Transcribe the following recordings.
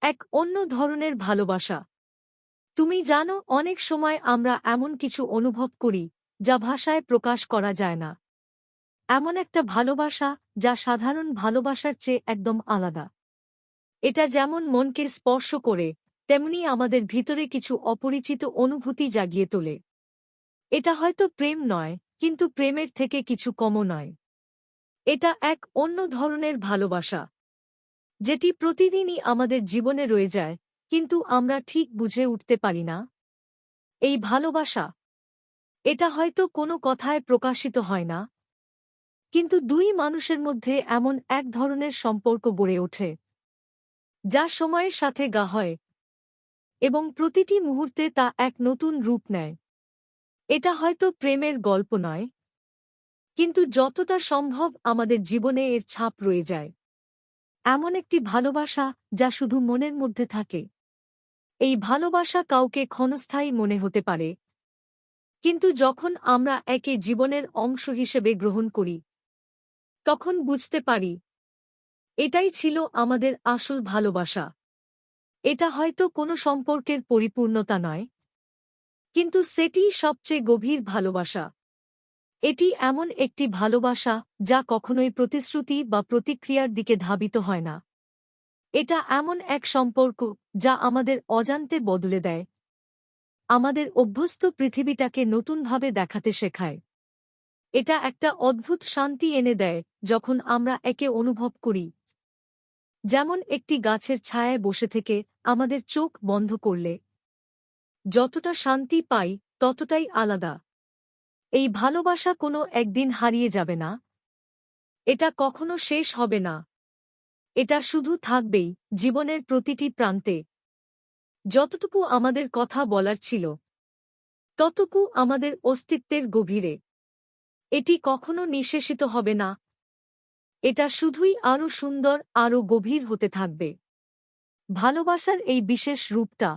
এক অন্য ধরনের ভালোবাসা। তুমি জানো, অনেক সময় আমরা এমন কিছু অনুভব করি যা ভাষায় প্রকাশ করা যায় না। এমন একটা ভালোবাসা যা সাধারণ ভালোবাসার চেয়ে একদম আলাদা। এটা যেমন মনকে স্পর্শ করে, তেমনি আমাদের ভিতরে কিছু অপরিচিত অনুভূতি জাগিয়ে তোলে। এটা হয়তো প্রেম নয়, কিন্তু প্রেমের থেকে কিছু কমও নয়। এটা এক অন্য ধরনের ভালোবাসা, যেটি প্রতিদিনই আমাদের জীবনে রয়ে যায়, কিন্তু আমরা ঠিক বুঝে উঠতে পারি না। এই ভালোবাসা, এটা হয়তো কোনো কথায় প্রকাশিত হয় না, কিন্তু দুই মানুষের মধ্যে এমন এক ধরনের সম্পর্ক গড়ে ওঠে যা সময়ের সাথে গা হয়, এবং প্রতিটি মুহূর্তে তা এক নতুন রূপ নেয়। এটা হয়তো প্রেমের গল্প নয়, কিন্তু যতটা সম্ভব আমাদের জীবনে এর ছাপ রয়ে যায়। এমন একটি ভালোবাসা যা শুধু মনের মধ্যে থাকে। এই ভালোবাসা কাউকে ক্ষণস্থায়ী মনে হতে পারে, কিন্তু যখন আমরা একে জীবনের অংশ হিসেবে গ্রহণ করি, তখন বুঝতে পারি এটাই ছিল আমাদের আসল ভালোবাসা। এটা হয়তো কোনো সম্পর্কের পরিপূর্ণতা নয়, কিন্তু সেটিই সবচেয়ে গভীর ভালোবাসা। এটি এমন একটি ভালোবাসা যা কখনোই প্রতিশ্রুতি বা প্রতিক্রিয়ার দিকে ধাবিত হয় না। এটা এমন এক সম্পর্ক যা আমাদের অজান্তে বদলে দেয়, আমাদের অভ্যস্ত পৃথিবীটাকে নতুনভাবে দেখাতে শেখায়। এটা একটা অদ্ভুত শান্তি এনে দেয় যখন আমরা একে অনুভব করি, যেমন একটি গাছের ছায়ায় বসে থেকে আমাদের চোখ বন্ধ করলে যতটা শান্তি পাই, ততটাই আলাদা। এই ভালোবাসা কোনো একদিন হারিয়ে যাবে না, এটা কখনো শেষ হবে না। এটা শুধু থাকবেই জীবনের প্রতিটি প্রান্তে। যতটুকু আমাদের কথা বলার ছিল, ততটুকু আমাদের অস্তিত্বের গভীরে। এটি কখনো নিঃশেষিত হবে না, এটা শুধুই আরও সুন্দর, আরও গভীর হতে থাকবে। ভালোবাসার এই বিশেষ রূপটা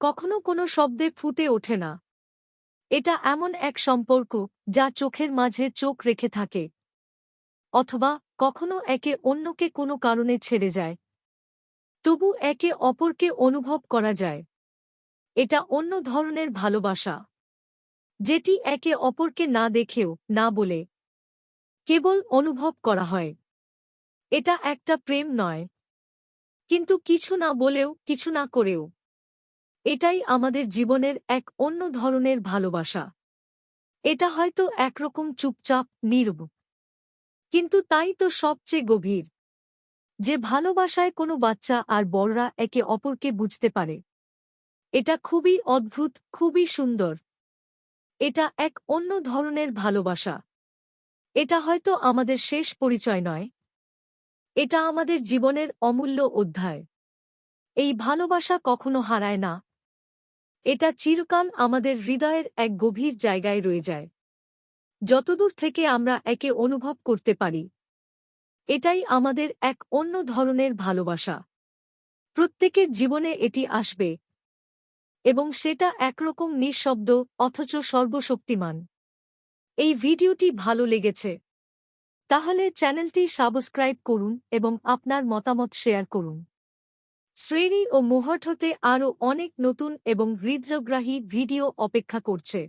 কখনো কোনো শব্দে ফুটে ওঠে না। এটা এমন এক সম্পর্ক যা চোখের মাঝে চোখ রেখে থাকে, অথবা কখনো একে অন্যকে কোনো কারণে ছেড়ে যায়, তবু একে অপরকে অনুভব করা যায়। এটা অন্য ধরনের ভালোবাসা, যেটি একে অপরকে না দেখেও, না বলে, কেবল অনুভব করা হয়। এটা একটা প্রেম নয়, কিন্তু কিছু না বলেও, কিছু না করেও। এটাই আমাদের জীবনের এক অন্য ধরনের ভালোবাসা। এটা হয়তো একরকম চুপচাপ, নীরব, কিন্তু তাই তো সবচেয়ে গভীর। যে ভালোবাসায় কোনো বাচ্চা আর বড়রা একে অপরকে বুঝতে পারে। এটা খুবই অদ্ভুত, খুবই সুন্দর। এটা এক অন্য ধরনের ভালোবাসা। এটা হয়তো আমাদের শেষ পরিচয় নয়, এটা আমাদের জীবনের অমূল্য অধ্যায়। এই ভালোবাসা কখনো হারায় না, এটা চিরকাল আমাদের হৃদয়ের এক গভীর জায়গায় রয়ে যায়। যতদূর থেকে আমরা একে অনুভব করতে পারি, এটাই আমাদের এক অন্য ধরনের ভালোবাসা। প্রত্যেকের জীবনে এটি আসবে, এবং সেটা একরকম নিঃশব্দ, অথচ সর্বশক্তিমান। এই ভিডিওটি ভালো লেগেছে? তাহলে চ্যানেলটি সাবস্ক্রাইব করুন এবং আপনার মতামত শেয়ার করুন। শ্রেণী ও মুহূর্ততে আরও অনেক নতুন এবং হৃদয়গ্রাহী ভিডিও অপেক্ষা করছে।